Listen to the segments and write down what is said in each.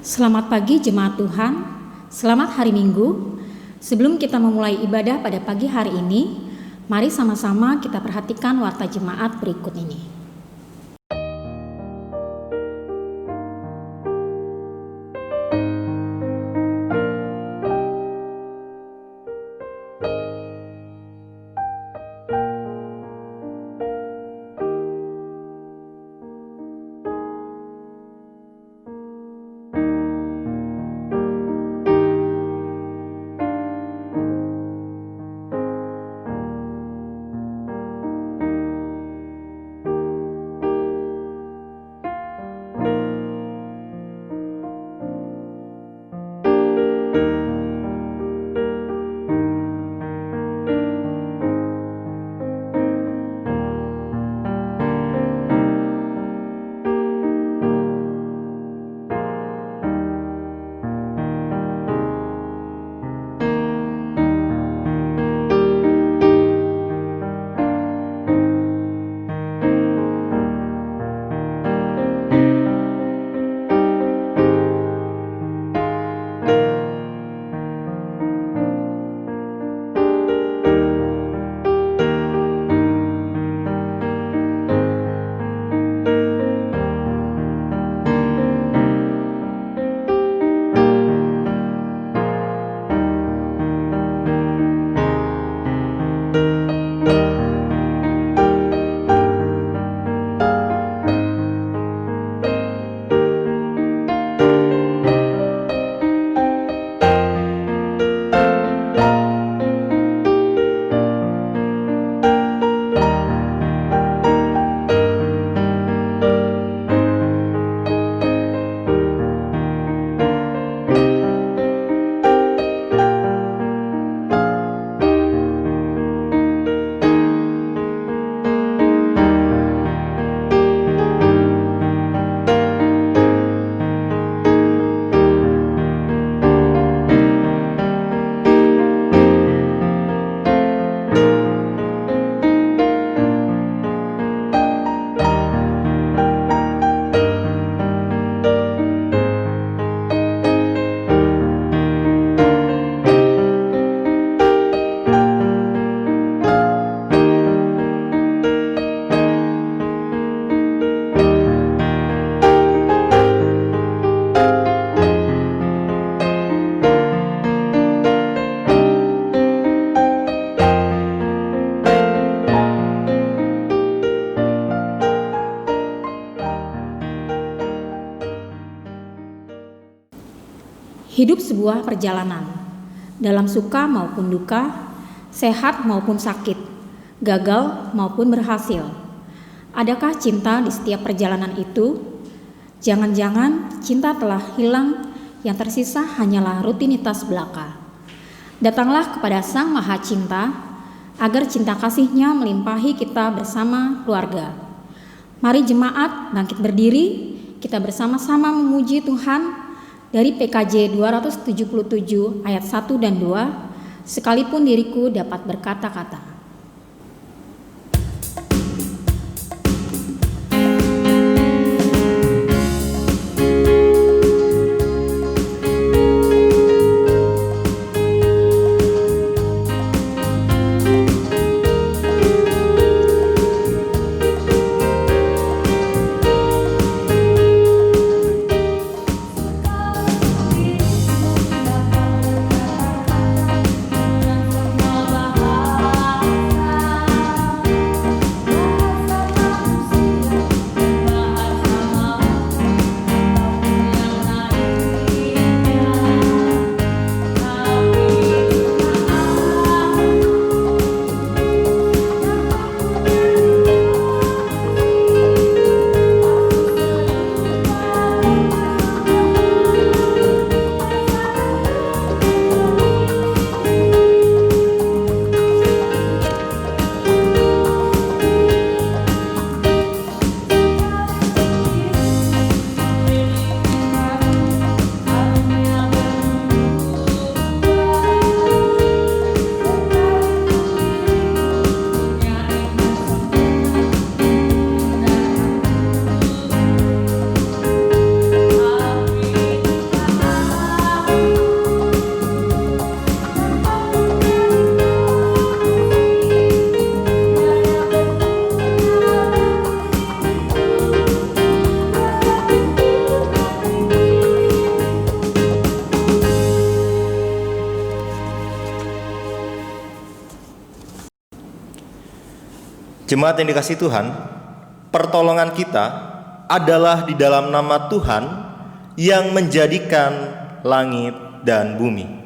Selamat pagi jemaat Tuhan, selamat hari Minggu. Sebelum kita memulai ibadah pada pagi hari ini, mari sama-sama kita perhatikan warta jemaat berikut ini. Hidup sebuah perjalanan, dalam suka maupun duka, sehat maupun sakit, gagal maupun berhasil. Adakah cinta di setiap perjalanan itu? Jangan-jangan cinta telah hilang, yang tersisa hanyalah rutinitas belaka. Datanglah kepada Sang Maha Cinta, agar cinta kasih-Nya melimpahi kita bersama keluarga. Mari jemaat bangkit berdiri, kita bersama-sama memuji Tuhan dari PKJ 277 ayat 1 dan 2, sekalipun diriku dapat berkata-kata. Jemaat yang dikasihi Tuhan, pertolongan kita adalah di dalam nama Tuhan yang menjadikan langit dan bumi.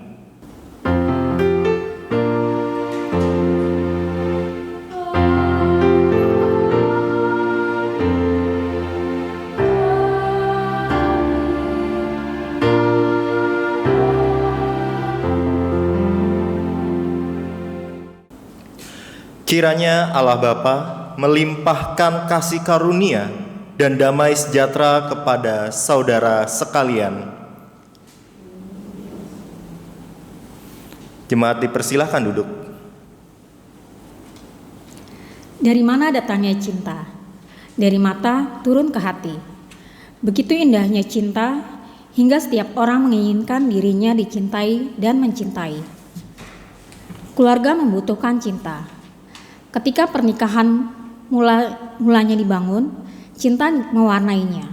Kiranya Allah Bapa melimpahkan kasih karunia dan damai sejahtera kepada saudara sekalian. Jemaat dipersilahkan duduk. Dari mana datangnya cinta? Dari mata turun ke hati. Begitu indahnya cinta hingga setiap orang menginginkan dirinya dicintai dan mencintai. Keluarga membutuhkan cinta. Ketika pernikahan mulanya dibangun, cinta mewarnainya.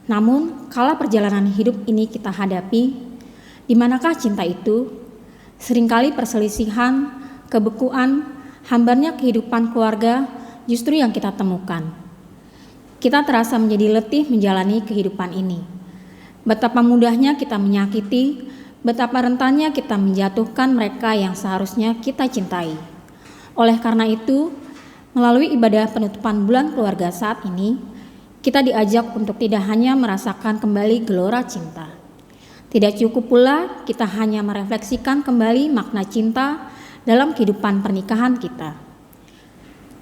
Namun, kala perjalanan hidup ini kita hadapi, di manakah cinta itu? Seringkali perselisihan, kebekuan, hambarnya kehidupan keluarga justru yang kita temukan. Kita terasa menjadi letih menjalani kehidupan ini. Betapa mudahnya kita menyakiti, betapa rentannya kita menjatuhkan mereka yang seharusnya kita cintai. Oleh karena itu, melalui ibadah penutupan bulan keluarga saat ini, kita diajak untuk tidak hanya merasakan kembali gelora cinta. Tidak cukup pula kita hanya merefleksikan kembali makna cinta dalam kehidupan pernikahan kita.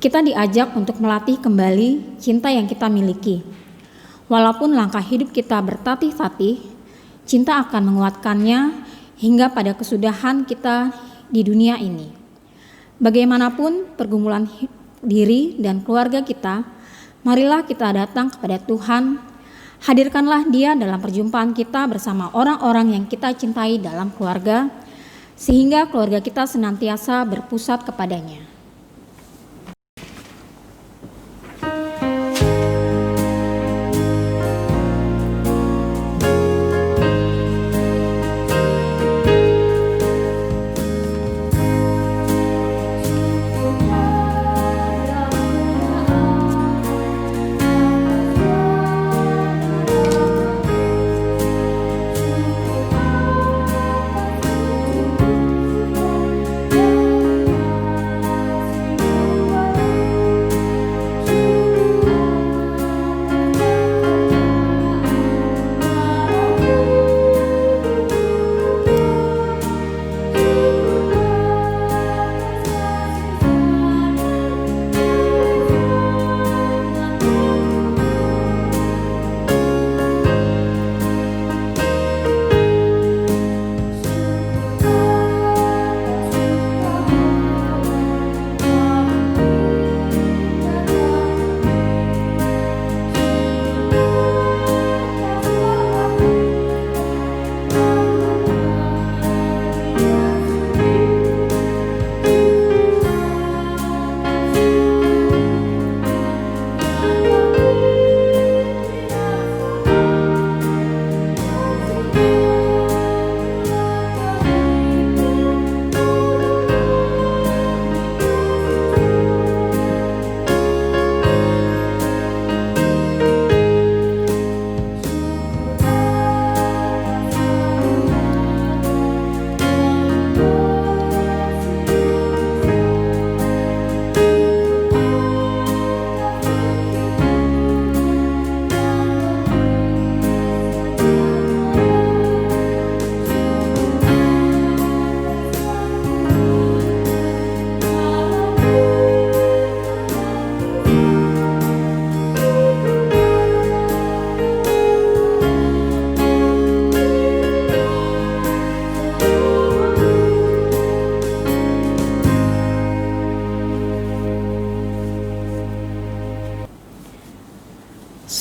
Kita diajak untuk melatih kembali cinta yang kita miliki. Walaupun langkah hidup kita bertatih-tatih, cinta akan menguatkannya hingga pada kesudahan kita di dunia ini. Bagaimanapun pergumulan diri dan keluarga kita, marilah kita datang kepada Tuhan. Hadirkanlah Dia dalam perjumpaan kita bersama orang-orang yang kita cintai dalam keluarga, sehingga keluarga kita senantiasa berpusat kepadanya.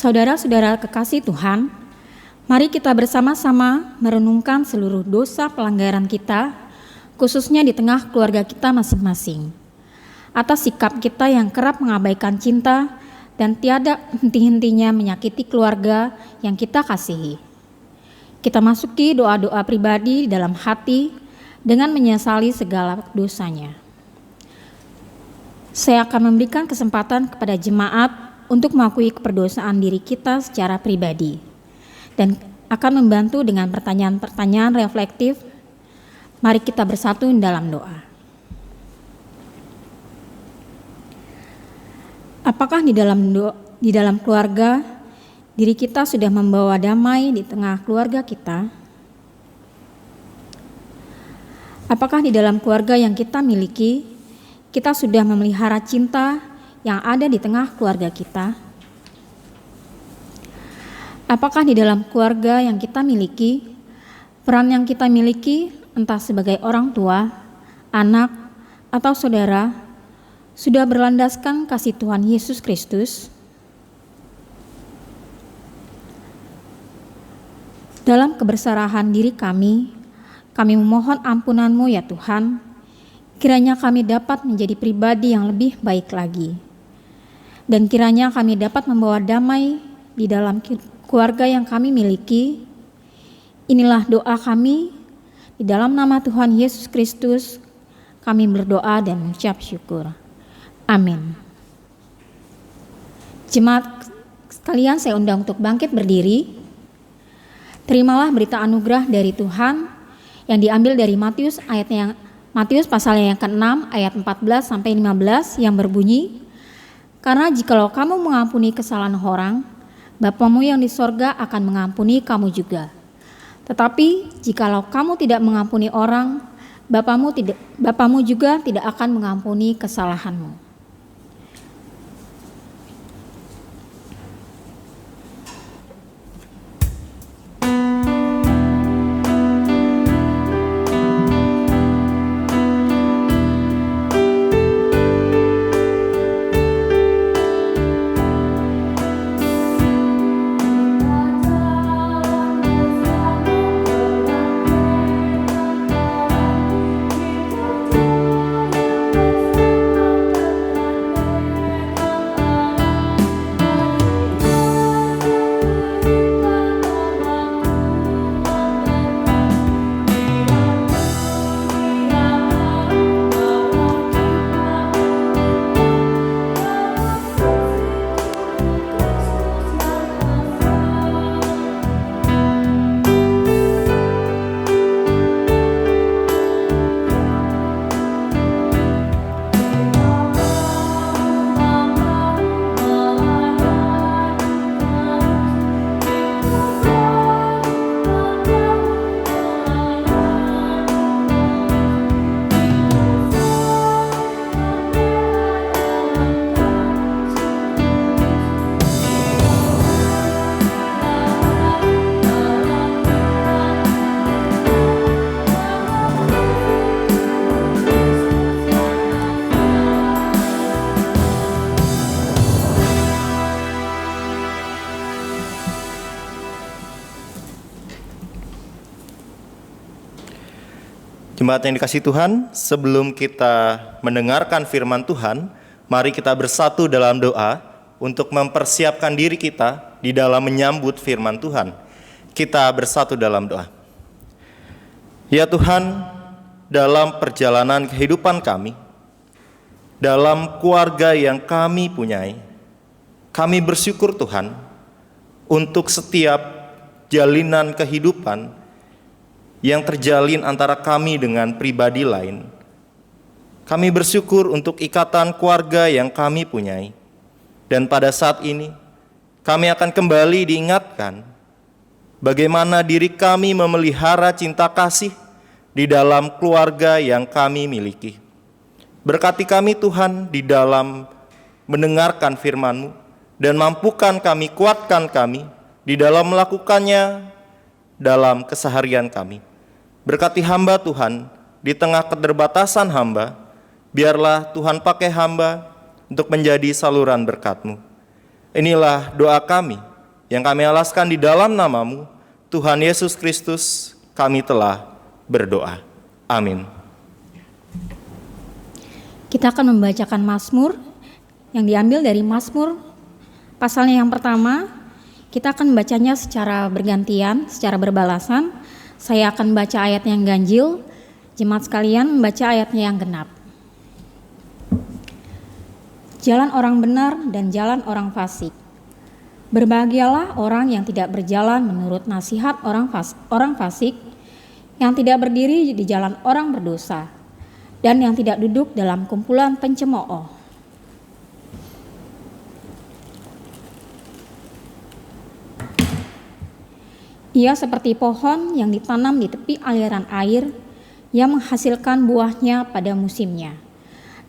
Saudara-saudara kekasih Tuhan, mari kita bersama-sama merenungkan seluruh dosa pelanggaran kita, khususnya di tengah keluarga kita masing-masing. Atas sikap kita yang kerap mengabaikan cinta dan tiada henti-hentinya menyakiti keluarga yang kita kasihi. Kita masuki doa-doa pribadi dalam hati dengan menyesali segala dosanya. Saya akan memberikan kesempatan kepada jemaat untuk mengakui keperdosaan diri kita secara pribadi dan akan membantu dengan pertanyaan-pertanyaan reflektif. Mari kita bersatu dalam doa. Apakah di dalam keluarga diri kita sudah membawa damai di tengah keluarga kita? Apakah di dalam keluarga yang kita miliki, kita sudah memelihara cinta yang ada di tengah keluarga kita? Apakah di dalam keluarga yang kita miliki, peran yang kita miliki, entah sebagai orang tua, anak, atau saudara, sudah berlandaskan kasih Tuhan Yesus Kristus? Dalam keberserahan diri kami memohon ampunan-Mu ya Tuhan, kiranya kami dapat menjadi pribadi yang lebih baik lagi. Dan kiranya kami dapat membawa damai di dalam keluarga yang kami miliki. Inilah doa kami, di dalam nama Tuhan Yesus Kristus, kami berdoa dan mengucap syukur. Amin. Jemaat sekalian, saya undang untuk bangkit berdiri. Terimalah berita anugerah dari Tuhan yang diambil dari Matius pasalnya yang ke-6 ayat 14 sampai 15 yang berbunyi, "Karena jikalau kamu mengampuni kesalahan orang, Bapamu yang di sorga akan mengampuni kamu juga. Tetapi jikalau kamu tidak mengampuni orang, Bapamu juga tidak akan mengampuni kesalahanmu." Jemaat yang dikasihi Tuhan, sebelum kita mendengarkan firman Tuhan, mari kita bersatu dalam doa untuk mempersiapkan diri kita di dalam menyambut firman Tuhan. Kita bersatu dalam doa. Ya Tuhan, dalam perjalanan kehidupan kami, dalam keluarga yang kami punyai, kami bersyukur Tuhan untuk setiap jalinan kehidupan yang terjalin antara kami dengan pribadi lain. Kami bersyukur untuk ikatan keluarga yang kami punyai. Dan pada saat ini, kami akan kembali diingatkan bagaimana diri kami memelihara cinta kasih di dalam keluarga yang kami miliki. Berkati kami Tuhan di dalam mendengarkan firman-Mu, dan mampukan kami, kuatkan kami di dalam melakukannya dalam keseharian kami. Berkati hamba Tuhan di tengah keterbatasan hamba, biarlah Tuhan pakai hamba untuk menjadi saluran berkat-Mu. Inilah doa kami yang kami alaskan di dalam nama-Mu, Tuhan Yesus Kristus, kami telah berdoa. Amin. Kita akan membacakan Mazmur yang diambil dari Mazmur pasalnya yang pertama. Kita akan membacanya secara bergantian, secara berbalasan. Saya akan baca ayat yang ganjil, jemaat sekalian membaca ayatnya yang genap. jalan orang benar dan jalan orang fasik. Berbahagialah orang yang tidak berjalan menurut nasihat orang fasik, yang tidak berdiri di jalan orang berdosa, dan yang tidak duduk dalam kumpulan pencemooh. Ia seperti pohon yang ditanam di tepi aliran air, yang menghasilkan buahnya pada musimnya,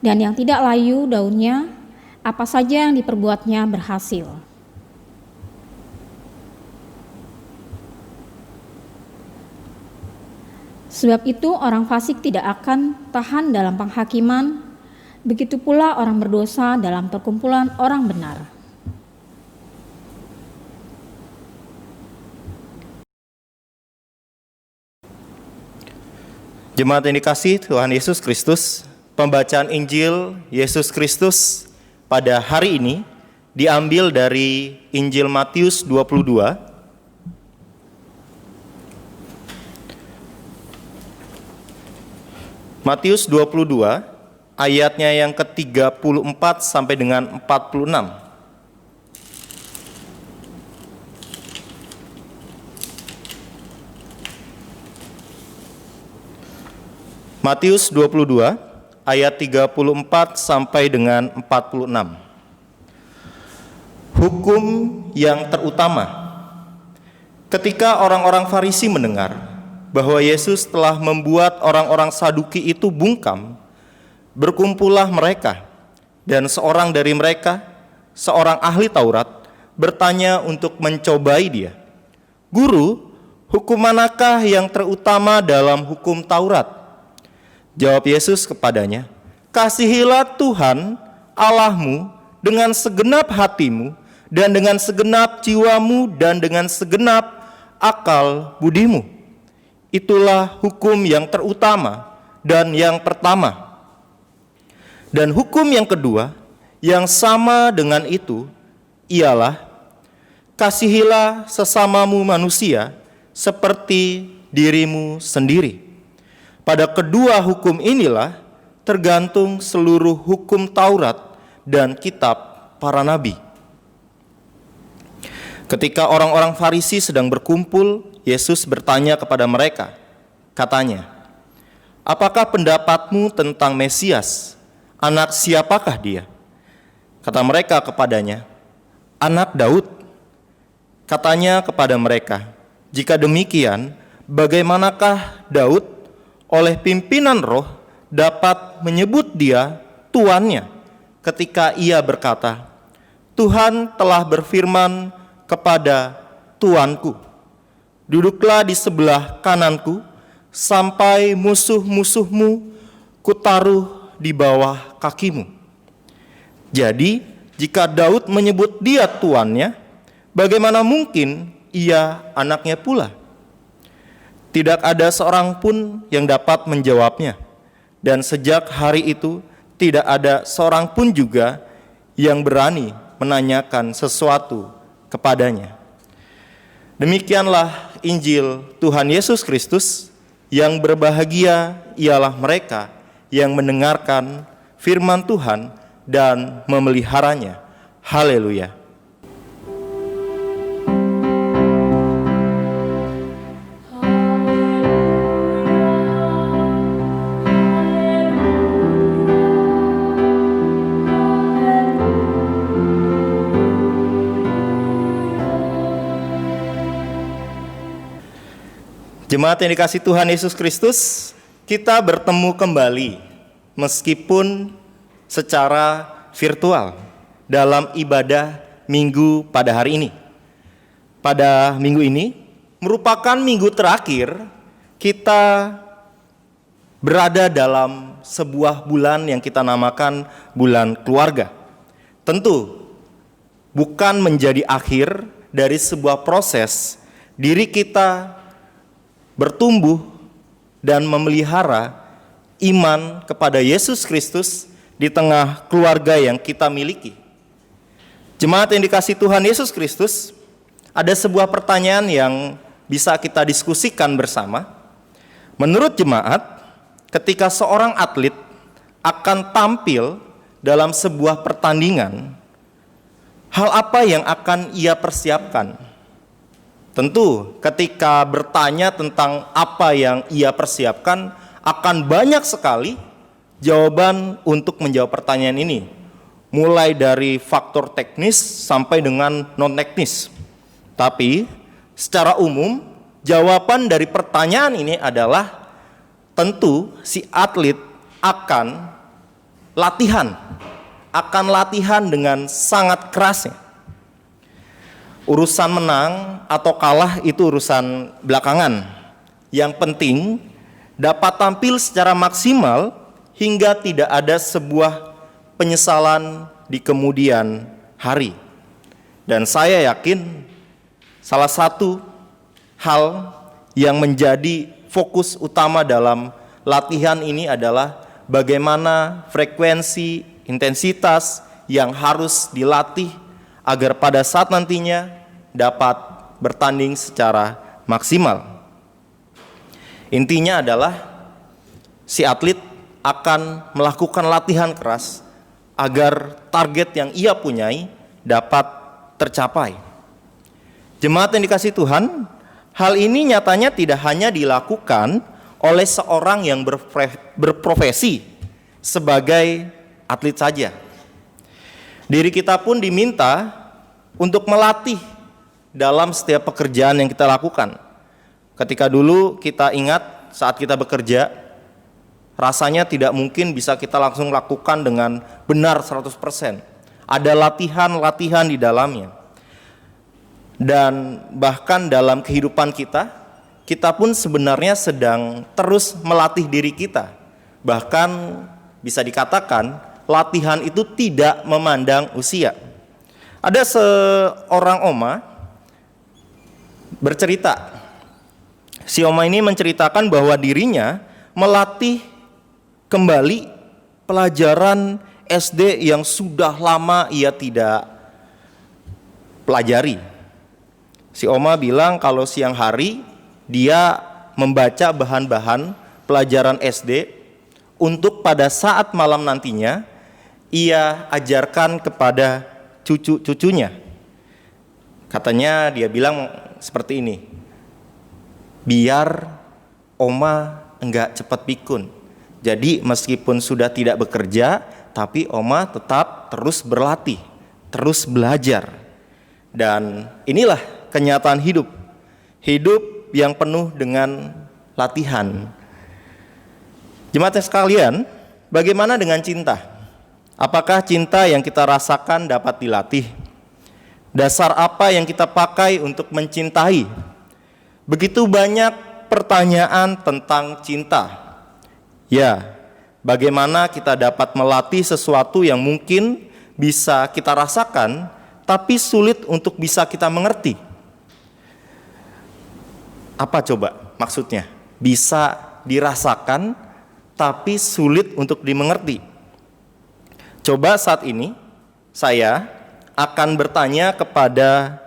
dan yang tidak layu daunnya, apa saja yang diperbuatnya berhasil. Sebab itu orang fasik tidak akan tahan dalam penghakiman, begitu pula orang berdosa dalam perkumpulan orang benar. Jemaat yang dikasihi Tuhan Yesus Kristus, pembacaan Injil Yesus Kristus pada hari ini diambil dari Injil Matius 22. Matius 22 ayatnya yang ke-34 sampai dengan 46. Matius 22 ayat 34 sampai dengan 46. Hukum yang terutama. Ketika orang-orang Farisi mendengar bahwa Yesus telah membuat orang-orang Saduki itu bungkam, berkumpullah mereka, dan seorang dari mereka, seorang ahli Taurat, bertanya untuk mencobai dia, "Guru, hukum manakah yang terutama dalam hukum Taurat?" Jawab Yesus kepadanya, "Kasihilah Tuhan Allahmu dengan segenap hatimu, dan dengan segenap jiwamu, dan dengan segenap akal budimu. Itulah hukum yang terutama dan yang pertama. Dan hukum yang kedua, yang sama dengan itu, ialah kasihilah sesamamu manusia seperti dirimu sendiri. Pada kedua hukum inilah tergantung seluruh hukum Taurat dan kitab para nabi." Ketika orang-orang Farisi sedang berkumpul, Yesus bertanya kepada mereka, katanya, "Apakah pendapatmu tentang Mesias? Anak siapakah dia?" Kata mereka kepadanya, "Anak Daud." Katanya kepada mereka, "Jika demikian, bagaimanakah Daud oleh pimpinan roh dapat menyebut dia tuannya ketika ia berkata, 'Tuhan telah berfirman kepada Tuanku, duduklah di sebelah kananku sampai musuh-musuhmu kutaruh di bawah kakimu.' Jadi, jika Daud menyebut dia tuannya, bagaimana mungkin ia anaknya pula?" Tidak ada seorang pun yang dapat menjawabnya, dan sejak hari itu tidak ada seorang pun juga yang berani menanyakan sesuatu kepadanya. Demikianlah Injil Tuhan Yesus Kristus. Yang berbahagia ialah mereka yang mendengarkan firman Tuhan dan memeliharanya. Haleluya. Jemaat yang dikasihi Tuhan Yesus Kristus, kita bertemu kembali meskipun secara virtual dalam ibadah minggu pada hari ini. Pada minggu ini merupakan minggu terakhir kita berada dalam sebuah bulan yang kita namakan bulan keluarga. Tentu bukan menjadi akhir dari sebuah proses diri kita bertumbuh dan memelihara iman kepada Yesus Kristus di tengah keluarga yang kita miliki. Jemaat yang dikasihi Tuhan Yesus Kristus, ada sebuah pertanyaan yang bisa kita diskusikan bersama. Menurut jemaat, ketika seorang atlet akan tampil dalam sebuah pertandingan, hal apa yang akan ia persiapkan? Tentu ketika bertanya tentang apa yang ia persiapkan, akan banyak sekali jawaban untuk menjawab pertanyaan ini. Mulai dari faktor teknis sampai dengan non-teknis. Tapi secara umum, jawaban dari pertanyaan ini adalah tentu si atlet akan latihan dengan sangat kerasnya. Urusan menang atau kalah itu urusan belakangan. Yang penting dapat tampil secara maksimal hingga tidak ada sebuah penyesalan di kemudian hari. Dan saya yakin salah satu hal yang menjadi fokus utama dalam latihan ini adalah bagaimana frekuensi, intensitas yang harus dilatih agar pada saat nantinya dapat bertanding secara maksimal. Intinya adalah si atlet akan melakukan latihan keras agar target yang ia punyai dapat tercapai. Jemaat yang dikasihi Tuhan, hal ini nyatanya tidak hanya dilakukan oleh seorang yang berprofesi sebagai atlet saja. Diri kita pun diminta untuk melatih dalam setiap pekerjaan yang kita lakukan. Ketika dulu kita ingat saat kita bekerja, rasanya tidak mungkin bisa kita langsung lakukan dengan benar 100%. Ada latihan-latihan di dalamnya. Dan bahkan dalam kehidupan kita pun sebenarnya sedang terus melatih diri kita. Bahkan bisa dikatakan latihan itu tidak memandang usia. Ada seorang oma bercerita. Si oma ini menceritakan bahwa dirinya melatih kembali pelajaran SD yang sudah lama ia tidak pelajari. Si oma bilang kalau siang hari dia membaca bahan-bahan pelajaran SD untuk pada saat malam nantinya ia ajarkan kepada cucu-cucunya. Katanya dia bilang seperti ini, biar oma enggak cepat pikun. Jadi meskipun sudah tidak bekerja, tapi oma tetap terus berlatih, terus belajar. Dan inilah kenyataan hidup. Hidup yang penuh dengan latihan. Jemaat sekalian, bagaimana dengan cinta? Apakah cinta yang kita rasakan dapat dilatih? Dasar apa yang kita pakai untuk mencintai? Begitu banyak pertanyaan tentang cinta. Ya, bagaimana kita dapat melatih sesuatu yang mungkin bisa kita rasakan, tapi sulit untuk bisa kita mengerti? Apa coba maksudnya? Bisa dirasakan, tapi sulit untuk dimengerti. Coba saat ini saya akan bertanya kepada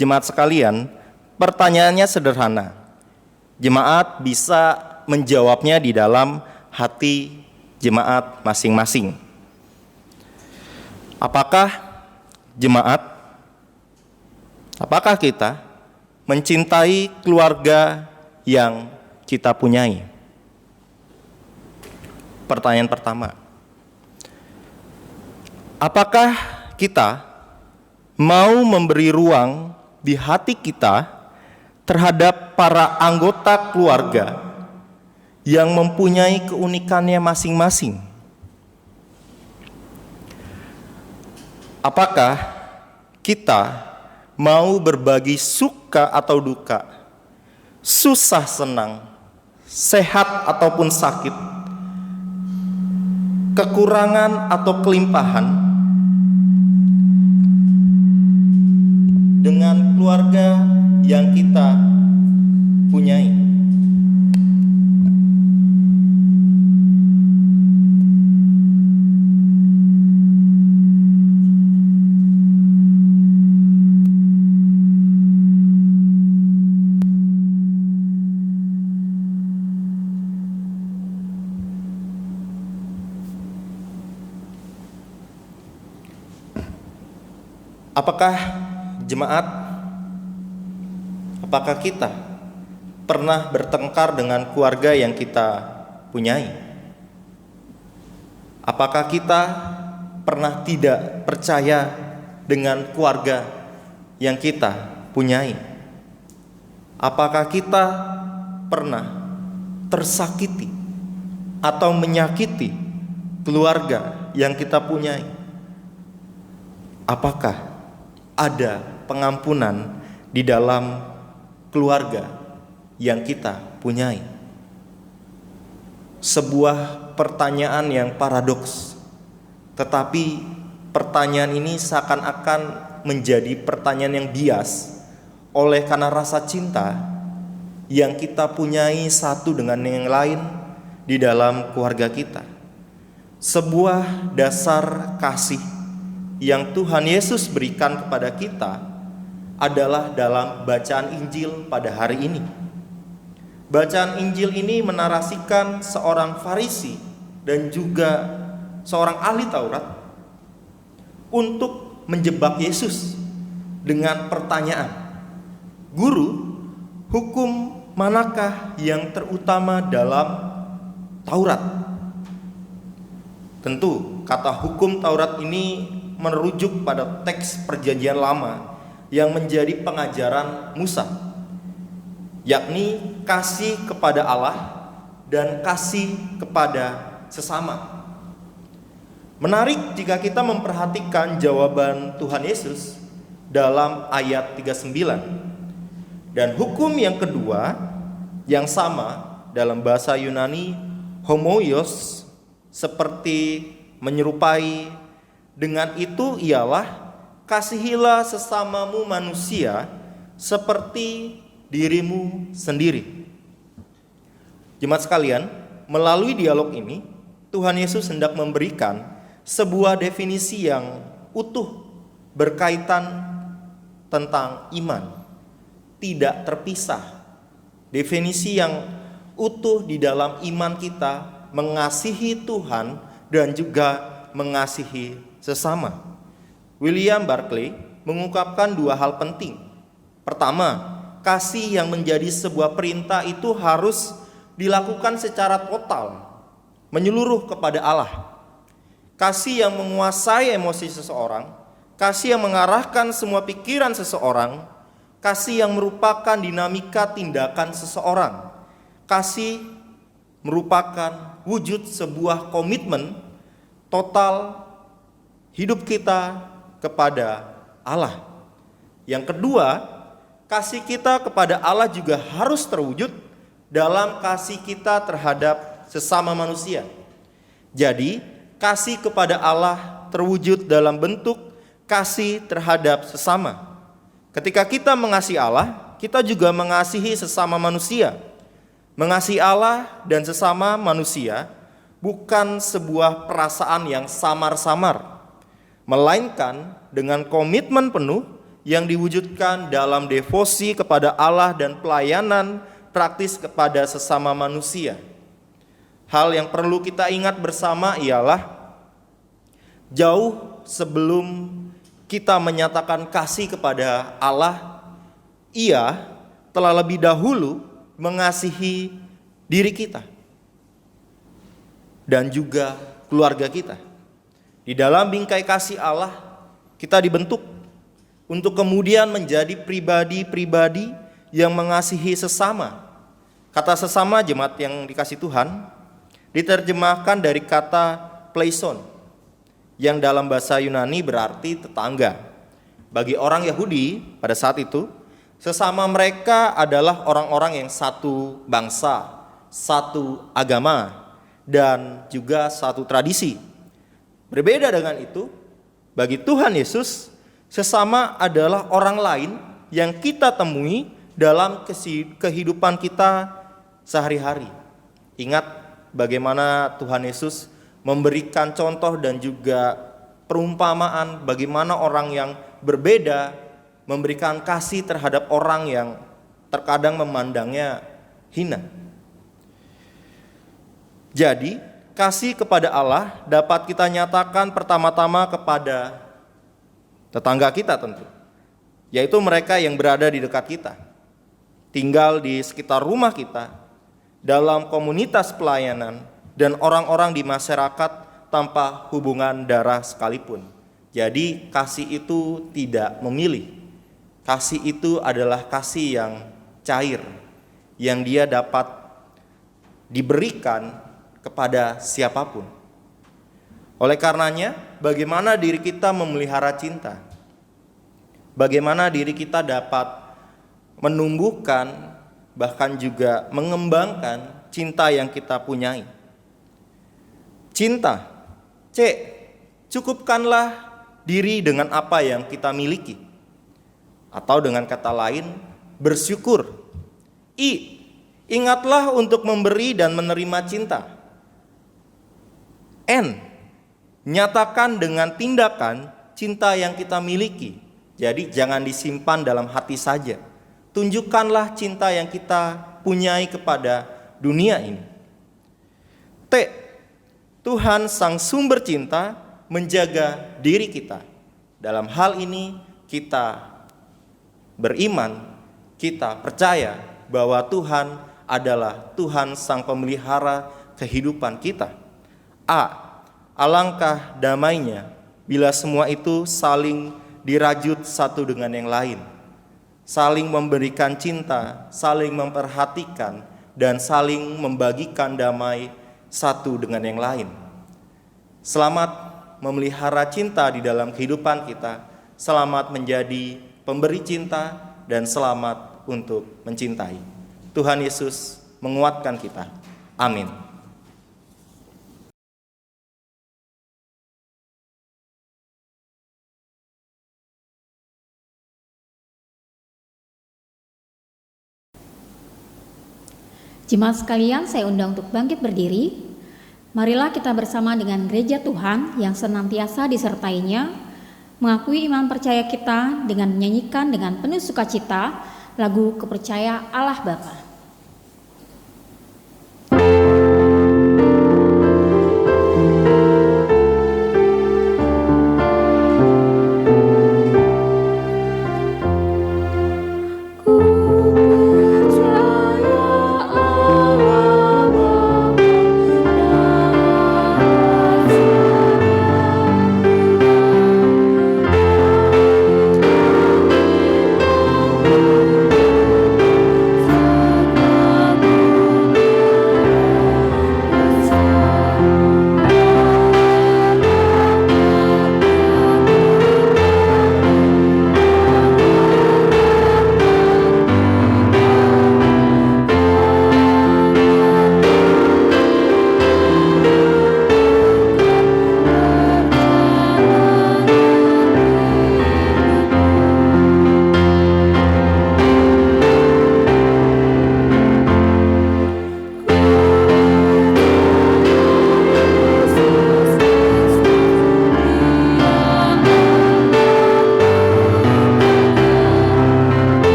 jemaat sekalian. Pertanyaannya sederhana. Jemaat bisa menjawabnya di dalam hati jemaat masing-masing. Apakah kita mencintai keluarga yang kita punyai? Pertanyaan pertama. Apakah kita mau memberi ruang di hati kita terhadap para anggota keluarga yang mempunyai keunikannya masing-masing? Apakah kita mau berbagi suka atau duka, susah senang, sehat ataupun sakit, kekurangan atau kelimpahan dengan keluarga yang kita punyai? Apakah jemaat, apakah kita pernah bertengkar dengan keluarga yang kita punyai? Apakah kita pernah tidak percaya dengan keluarga yang kita punyai? Apakah kita pernah tersakiti atau menyakiti keluarga yang kita punyai? Apakah ada pengampunan di dalam keluarga yang kita punyai? Sebuah pertanyaan yang paradoks, tetapi pertanyaan ini seakan-akan menjadi pertanyaan yang bias oleh karena rasa cinta yang kita punyai satu dengan yang lain di dalam keluarga kita. Sebuah dasar kasih yang Tuhan Yesus berikan kepada kita adalah dalam bacaan Injil pada hari ini. Bacaan Injil ini menarasikan seorang Farisi dan juga seorang ahli Taurat untuk menjebak Yesus dengan pertanyaan, "Guru, hukum manakah yang terutama dalam Taurat?" Tentu kata hukum Taurat ini merujuk pada teks Perjanjian Lama yang menjadi pengajaran Musa, yakni kasih kepada Allah dan kasih kepada sesama. Menarik jika kita memperhatikan jawaban Tuhan Yesus dalam ayat 39. Dan hukum yang kedua yang sama dalam bahasa Yunani homoios, seperti menyerupai, dengan itu ialah kasihilah sesamamu manusia seperti dirimu sendiri. Jemaat sekalian, melalui dialog ini Tuhan Yesus hendak memberikan sebuah definisi yang utuh berkaitan tentang iman, tidak terpisah. Definisi yang utuh di dalam iman kita, mengasihi Tuhan dan juga mengasihi sesama. William Barclay mengungkapkan dua hal penting. Pertama, kasih yang menjadi sebuah perintah itu harus dilakukan secara total, menyeluruh kepada Allah. Kasih yang menguasai emosi seseorang, kasih yang mengarahkan semua pikiran seseorang, kasih yang merupakan dinamika tindakan seseorang. Kasih merupakan wujud sebuah komitmen total hidup kita kepada Allah. Yang kedua, kasih kita kepada Allah juga harus terwujud dalam kasih kita terhadap sesama manusia. Jadi, kasih kepada Allah terwujud dalam bentuk kasih terhadap sesama. Ketika kita mengasihi Allah, kita juga mengasihi sesama manusia. Mengasihi Allah dan sesama manusia bukan sebuah perasaan yang samar-samar, melainkan dengan komitmen penuh yang diwujudkan dalam devosi kepada Allah dan pelayanan praktis kepada sesama manusia. Hal yang perlu kita ingat bersama ialah jauh sebelum kita menyatakan kasih kepada Allah, Ia telah lebih dahulu mengasihi diri kita dan juga keluarga kita. Di dalam bingkai kasih Allah, kita dibentuk untuk kemudian menjadi pribadi-pribadi yang mengasihi sesama. Kata sesama, jemaat yang dikasihi Tuhan, diterjemahkan dari kata pleison, yang dalam bahasa Yunani berarti tetangga. Bagi orang Yahudi pada saat itu, sesama mereka adalah orang-orang yang satu bangsa, satu agama, dan juga satu tradisi. Berbeda dengan itu, bagi Tuhan Yesus, sesama adalah orang lain yang kita temui dalam kehidupan kita sehari-hari. Ingat bagaimana Tuhan Yesus memberikan contoh dan juga perumpamaan bagaimana orang yang berbeda memberikan kasih terhadap orang yang terkadang memandangnya hina. Jadi, kasih kepada Allah dapat kita nyatakan pertama-tama kepada Tetangga kita tentu, yaitu mereka yang berada di dekat kita, tinggal di sekitar rumah kita, dalam komunitas pelayanan, dan orang-orang di masyarakat tanpa hubungan darah sekalipun. Jadi kasih itu tidak memilih. Kasih itu adalah kasih yang cair, yang dia dapat diberikan kepada siapapun. Oleh karenanya, bagaimana diri kita memelihara cinta? Bagaimana diri kita dapat menumbuhkan, bahkan juga mengembangkan cinta yang kita punyai? Cinta, cukupkanlah diri dengan apa yang kita miliki. Atau dengan kata lain, bersyukur. Ingatlah untuk memberi dan menerima cinta. Nyatakan dengan tindakan cinta yang kita miliki. Jadi jangan disimpan dalam hati saja. Tunjukkanlah cinta yang kita punyai kepada dunia ini. Tuhan sang sumber cinta menjaga diri kita. Dalam hal ini kita beriman, kita percaya bahwa Tuhan adalah Tuhan sang pemelihara kehidupan kita. Alangkah damainya bila semua itu saling dirajut satu dengan yang lain, saling memberikan cinta, saling memperhatikan, dan saling membagikan damai satu dengan yang lain. Selamat memelihara cinta di dalam kehidupan kita, selamat menjadi pemberi cinta, dan selamat untuk mencintai. Tuhan Yesus menguatkan kita. Amin. Jemaat sekalian, saya undang untuk bangkit berdiri. Marilah kita bersama dengan gereja Tuhan yang senantiasa disertainya, mengakui iman percaya kita dengan menyanyikan dengan penuh sukacita lagu Kepercaya Allah Bapa.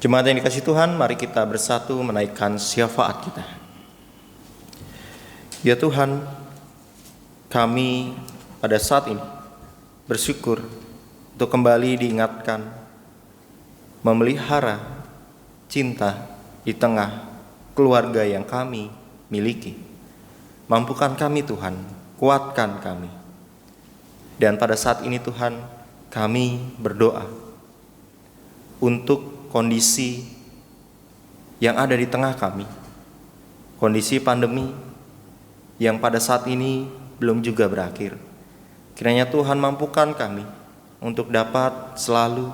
Jemaat yang dikasihi Tuhan, mari kita bersatu menaikkan syafaat kita. Ya Tuhan, kami pada saat ini bersyukur untuk kembali diingatkan memelihara cinta di tengah keluarga yang kami miliki. Mampukan kami Tuhan, kuatkan kami. Dan pada saat ini Tuhan, kami berdoa untuk kondisi yang ada di tengah kami, kondisi pandemi yang pada saat ini belum juga berakhir. Kiranya Tuhan mampukan kami untuk dapat selalu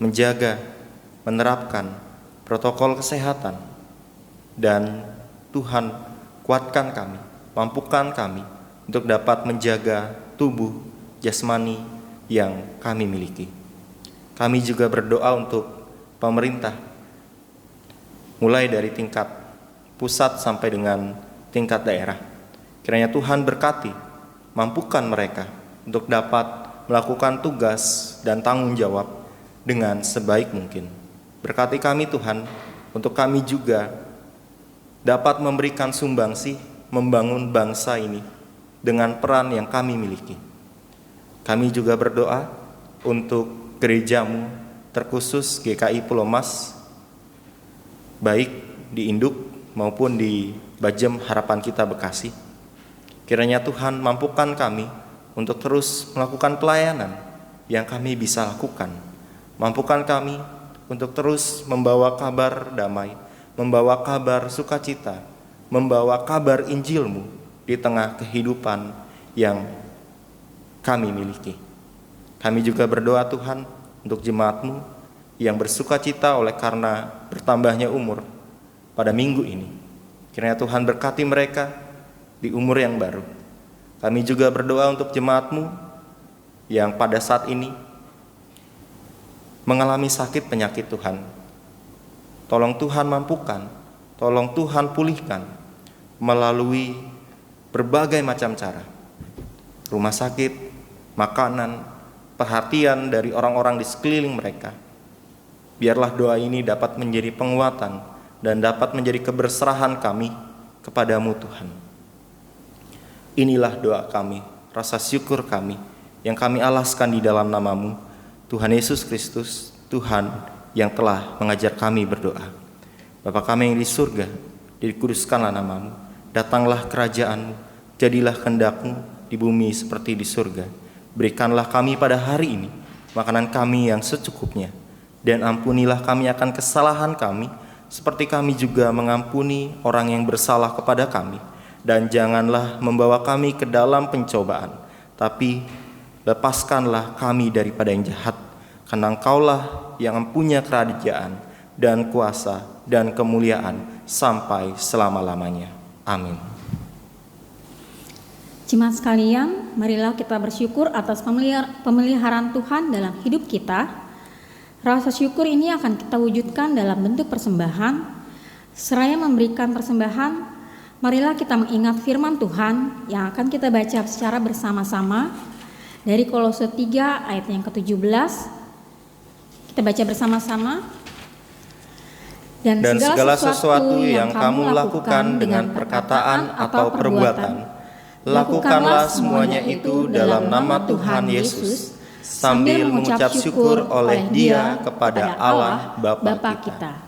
menjaga, menerapkan protokol kesehatan, dan Tuhan kuatkan kami, mampukan kami untuk dapat menjaga tubuh jasmani yang kami miliki. Kami juga berdoa untuk pemerintah, mulai dari tingkat pusat sampai dengan tingkat daerah. Kiranya Tuhan berkati, mampukan mereka untuk dapat melakukan tugas dan tanggung jawab dengan sebaik mungkin. Berkati kami Tuhan, untuk kami juga dapat memberikan sumbangsih membangun bangsa ini dengan peran yang kami miliki. Kami juga berdoa untuk gerejamu, terkhusus GKI Pulau Mas, baik di Induk maupun di Bajem Harapan Kita Bekasi. Kiranya Tuhan mampukan kami untuk terus melakukan pelayanan yang kami bisa lakukan. Mampukan kami untuk terus membawa kabar damai, membawa kabar sukacita, membawa kabar Injil-Mu di tengah kehidupan yang kami miliki. Kami juga berdoa Tuhan untuk jemaat-Mu yang bersukacita oleh karena bertambahnya umur pada minggu ini. Kiranya Tuhan berkati mereka di umur yang baru. Kami juga berdoa untuk jemaat-Mu yang pada saat ini mengalami sakit penyakit Tuhan. Tolong Tuhan mampukan, tolong Tuhan pulihkan melalui berbagai macam cara. Rumah sakit, makanan, perhatian dari orang-orang di sekeliling mereka. Biarlah doa ini dapat menjadi penguatan dan dapat menjadi keberserahan kami kepadamu Tuhan. Inilah doa kami, rasa syukur kami yang kami alaskan di dalam nama-Mu, Tuhan Yesus Kristus, Tuhan yang telah mengajar kami berdoa. Bapa kami yang di surga, dikuduskanlah nama-Mu, datanglah kerajaan-Mu, jadilah kehendak-Mu di bumi seperti di surga. Berikanlah kami pada hari ini makanan kami yang secukupnya, dan ampunilah kami akan kesalahan kami, seperti kami juga mengampuni orang yang bersalah kepada kami. Dan janganlah membawa kami ke dalam pencobaan, tapi lepaskanlah kami daripada yang jahat, karena Engkaulah yang mempunyai kerajaan dan kuasa dan kemuliaan sampai selama-lamanya. Amin. Jemaat sekalian, marilah kita bersyukur atas pemeliharaan Tuhan dalam hidup kita. Rasa syukur ini akan kita wujudkan dalam bentuk persembahan. Seraya memberikan persembahan, marilah kita mengingat firman Tuhan yang akan kita baca secara bersama-sama dari Kolose 3 ayat yang ke-17. Kita baca bersama-sama. Dan segala sesuatu yang kamu lakukan dengan perkataan atau perbuatan, lakukanlah semuanya itu dalam nama Tuhan Yesus, sambil mengucap syukur oleh Dia kepada Allah Bapa kita.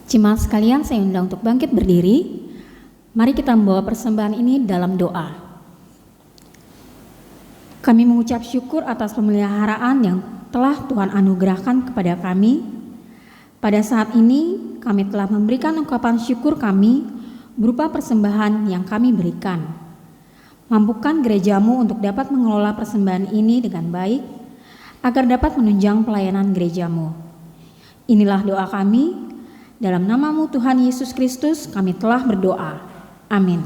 Jemaat sekalian, saya undang untuk bangkit berdiri. Mari kita membawa persembahan ini dalam doa. Kami mengucap syukur atas pemeliharaan yang telah Tuhan anugerahkan kepada kami. Pada saat ini, kami telah memberikan ungkapan syukur kami berupa persembahan yang kami berikan. Mampukan gerejamu untuk dapat mengelola persembahan ini dengan baik, agar dapat menunjang pelayanan gerejamu. Inilah doa kami. Dalam namamu Tuhan Yesus Kristus kami telah berdoa. Amin.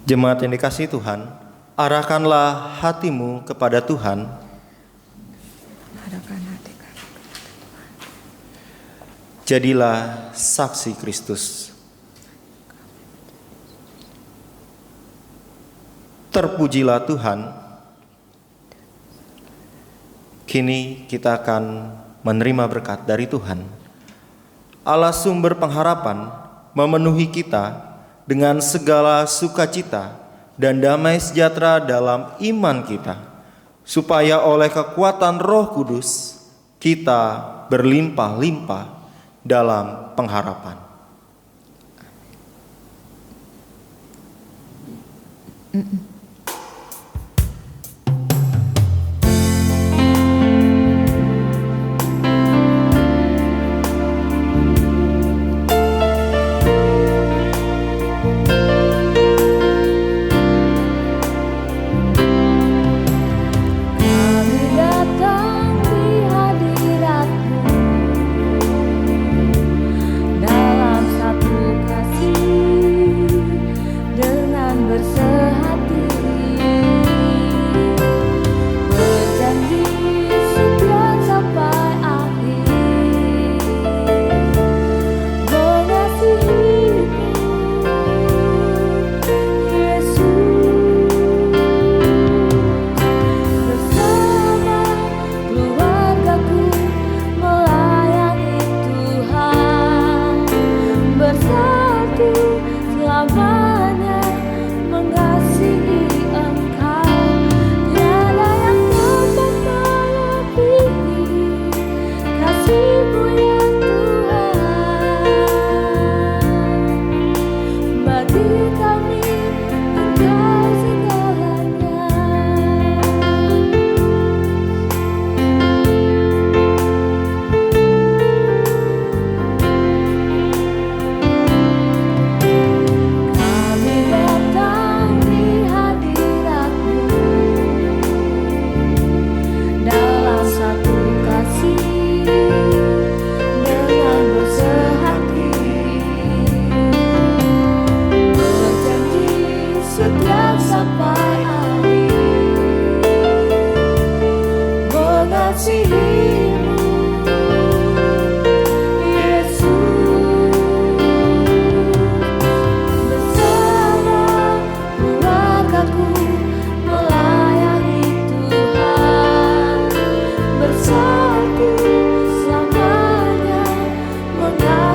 Jemaat yang dikasihi Tuhan, arahkanlah hatimu kepada Tuhan. Jadilah saksi Kristus. Terpujilah Tuhan. Kini kita akan menerima berkat dari Tuhan. Allah sumber pengharapan memenuhi kita dengan segala sukacita dan damai sejahtera dalam iman kita, supaya oleh kekuatan Roh Kudus kita berlimpah-limpah dalam pengharapan. Bersehati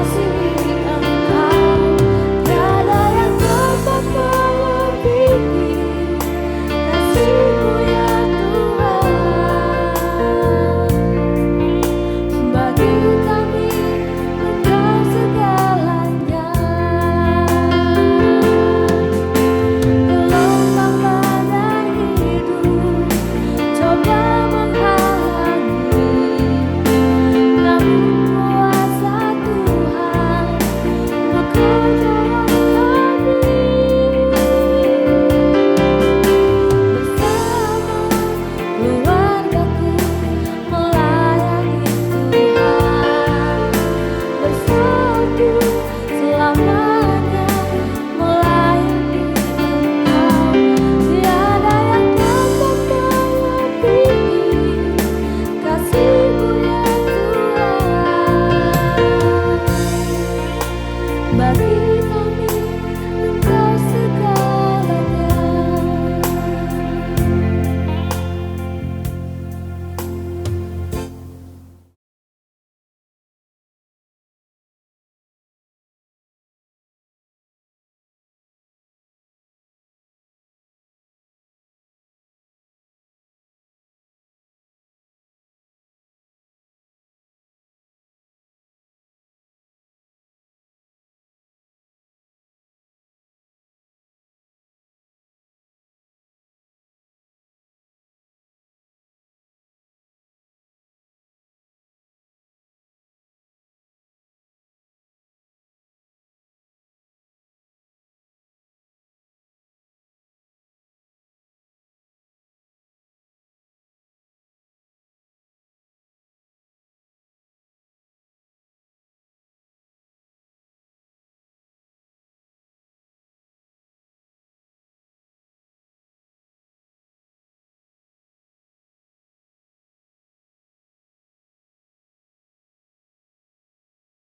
kasih